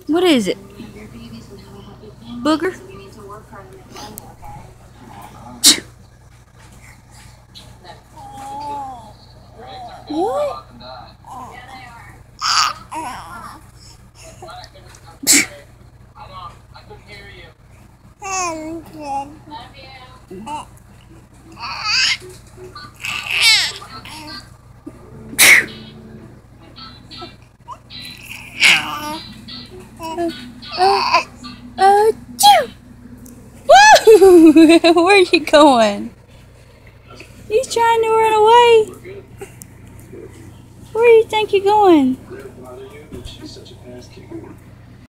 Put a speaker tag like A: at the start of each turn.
A: What is it? Booger? What? Choo! Woo! Where are you going? He's trying to run away. Where do you think you're going?